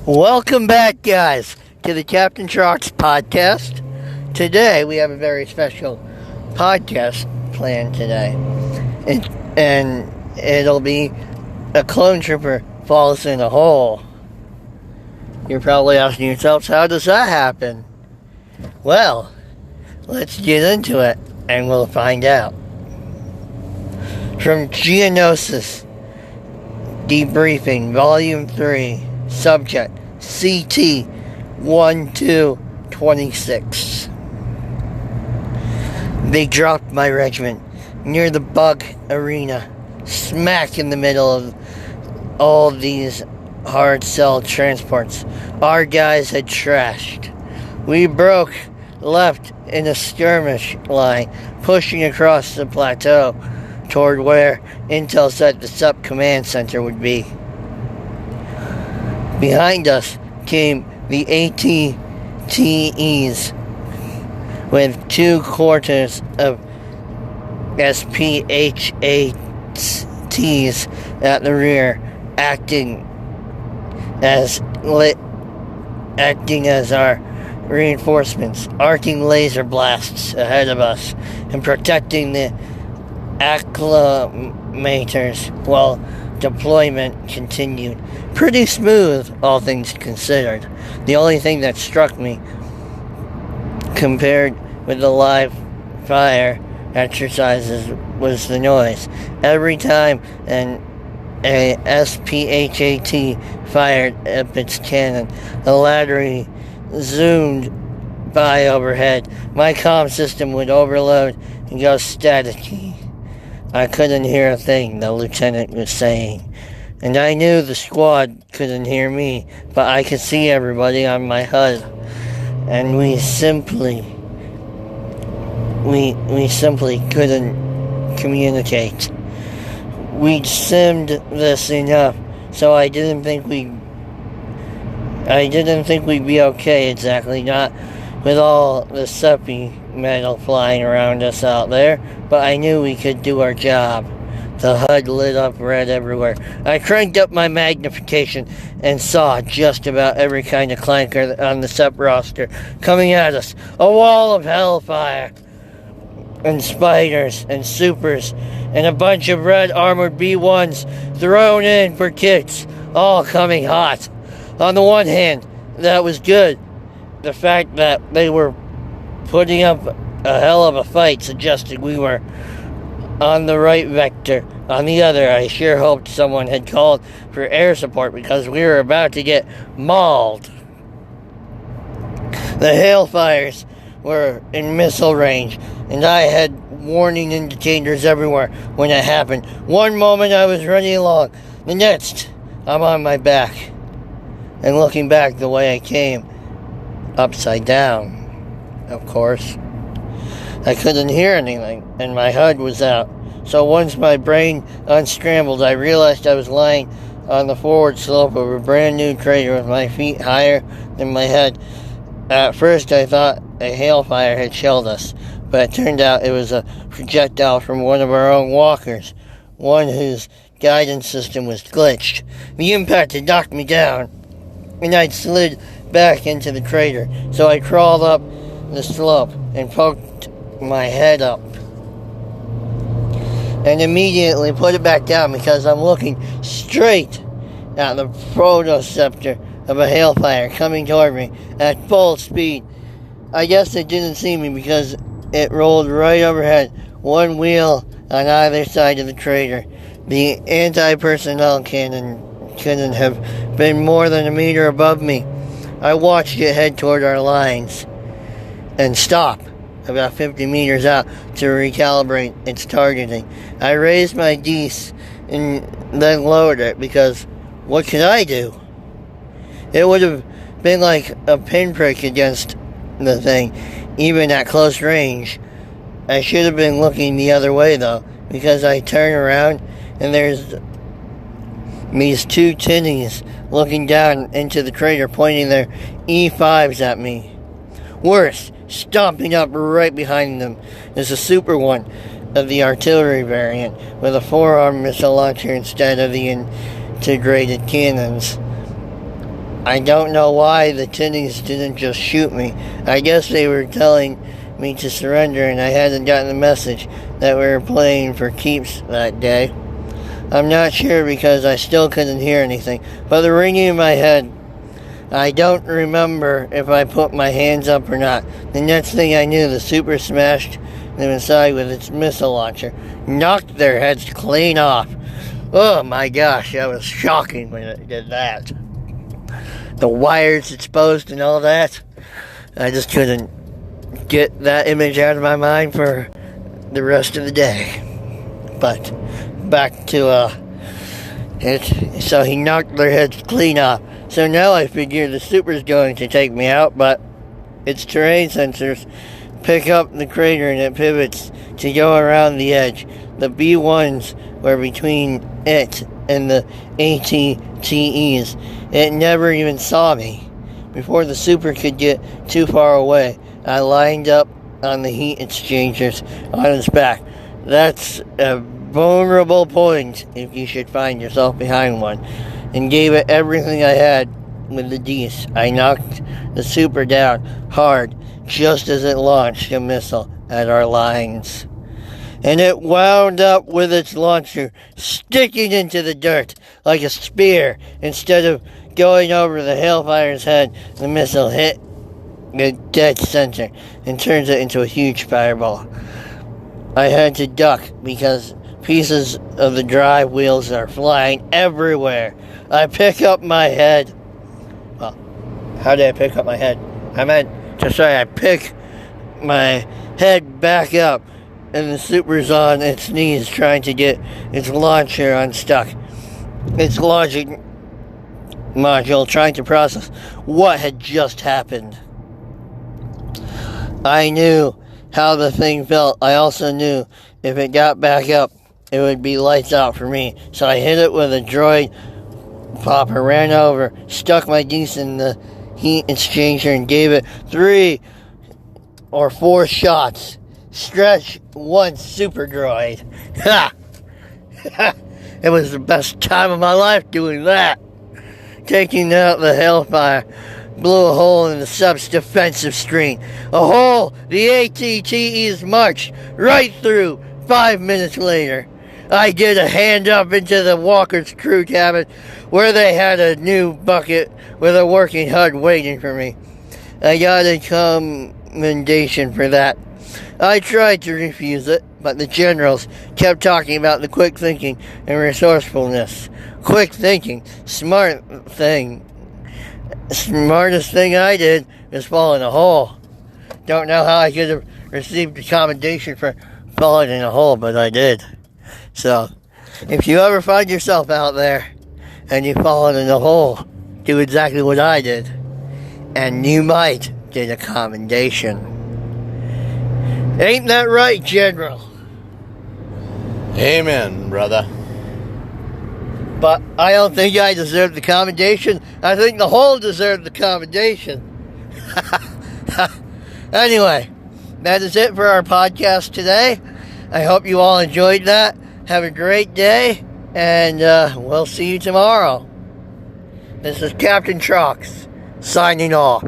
Welcome back, guys, to the Captain Sharks podcast. Today, we have a very special podcast planned today. And it'll be a clone trooper falls in a hole. You're probably asking yourselves, how does that happen? Well, let's get into it, and we'll find out. From Geonosis, Debriefing, Volume 3, Subject, CT 1226. They dropped my regiment near the bug arena, smack in the middle of all of these hard cell transports our guys had trashed. We broke left in a skirmish line, pushing across the plateau toward where Intel said the SUP command center would be. Behind us came the ATTEs with 2 quarters of SPHATs at the rear, acting as our reinforcements, arcing laser blasts ahead of us and protecting the acclimators while deployment continued. Pretty smooth, all things considered. The only thing that struck me, compared with the live fire exercises, was the noise. Every time a SPHAT fired up its cannon, the laddery zoomed by overhead. My comm system would overload and go staticky. I couldn't hear a thing the lieutenant was saying, and I knew the squad couldn't hear me, but I could see everybody on my HUD, and we simply couldn't communicate. We'd simmed this enough, so I didn't think we'd be okay exactly, not with all the suppy metal flying around us out there, but I knew we could do our job. The HUD lit up red everywhere. I cranked up my magnification and saw just about every kind of clanker on the SUP roster coming at us. A wall of hellfire and spiders and supers and a bunch of red armored B1s thrown in for kicks, all coming hot. On the one hand, that was good. The fact that they were putting up a hell of a fight suggested we were on the right vector. On the other, I sure hoped someone had called for air support because we were about to get mauled. The hailfires were in missile range, and I had warning indicators everywhere when it happened. One moment I was running along, the next I'm on my back and looking back the way I came, upside down, of course. I couldn't hear anything, and my HUD was out. So once my brain unscrambled, I realized I was lying on the forward slope of a brand new crater with my feet higher than my head. At first I thought a hailfire had shelled us, but it turned out it was a projectile from one of our own walkers, one whose guidance system was glitched. The impact had knocked me down, and I'd slid back into the crater, so I crawled up the slope and poked my head up and immediately put it back down because I'm looking straight at the protoceptor of a hailfire coming toward me at full speed. I guess it didn't see me because it rolled right overhead, one wheel on either side of the crater. The anti-personnel cannon couldn't have been more than a meter above me. I watched it head toward our lines and stop about 50 meters out to recalibrate its targeting. I raised my Dece and then lowered it because what could I do? It would have been like a pinprick against the thing, even at close range. I should have been looking the other way though, because I turn around and there's these 2 tinnies looking down into the crater, pointing their E5s at me. Worse, stomping up right behind them is a Super One of the artillery variant with a 4-arm missile launcher instead of the integrated cannons. I don't know why the tinnies didn't just shoot me. I guess they were telling me to surrender, and I hadn't gotten the message that we were playing for keeps that day. I'm not sure because I still couldn't hear anything, but the ringing in my head, I don't remember if I put my hands up or not. The next thing I knew, the Super smashed them inside with its missile launcher, knocked their heads clean off. Oh my gosh, that was shocking when it did that. The wires exposed and all that. I just couldn't get that image out of my mind for the rest of the day. But back to it. So he knocked their heads clean off. So now I figure the Super's going to take me out, but its terrain sensors pick up the crater and it pivots to go around the edge. The B1s were between it and the ATTEs. It never even saw me. Before the Super could get too far away, I lined up on the heat exchangers on its back. That's a vulnerable point if you should find yourself behind one, and gave it everything I had with the D's. I knocked the Super down hard just as it launched a missile at our lines. And it wound up with its launcher sticking into the dirt like a spear. Instead of going over the Hellfire's head, the missile hit the dead center and turns it into a huge fireball. I had to duck because pieces of the drive wheels are flying everywhere. I pick up my head. Well, how did I pick up my head? I meant to say I pick my head back up, and the Super's on its knees trying to get its launcher unstuck. Its logic module trying to process what had just happened. I knew how the thing felt. I also knew if it got back up, it would be lights out for me. So I hit it with a droid popper, ran over, stuck my D's in the heat exchanger, and gave it 3 or 4 shots. Stretch one Super droid. Ha! It was the best time of my life doing that. Taking out the Hellfire blew a hole in the sub's defensive screen. A hole the ATTEs marched right through. 5 minutes later, I did a hand up into the Walker's crew cabin where they had a new bucket with a working HUD waiting for me. I got a commendation for that. I tried to refuse it, but the generals kept talking about the quick thinking and resourcefulness. Quick thinking, smart thing. Smartest thing I did was fall in a hole. Don't know how I could have received a commendation for falling in a hole, but I did. So, if you ever find yourself out there and you've fallen in a hole, do exactly what I did, and you might get a commendation. Ain't that right, General? Amen, brother. But I don't think I deserve the commendation. I think the hole deserved the commendation. Anyway, that is it for our podcast today. I hope you all enjoyed that. Have a great day, and we'll see you tomorrow. This is Captain Trox, signing off.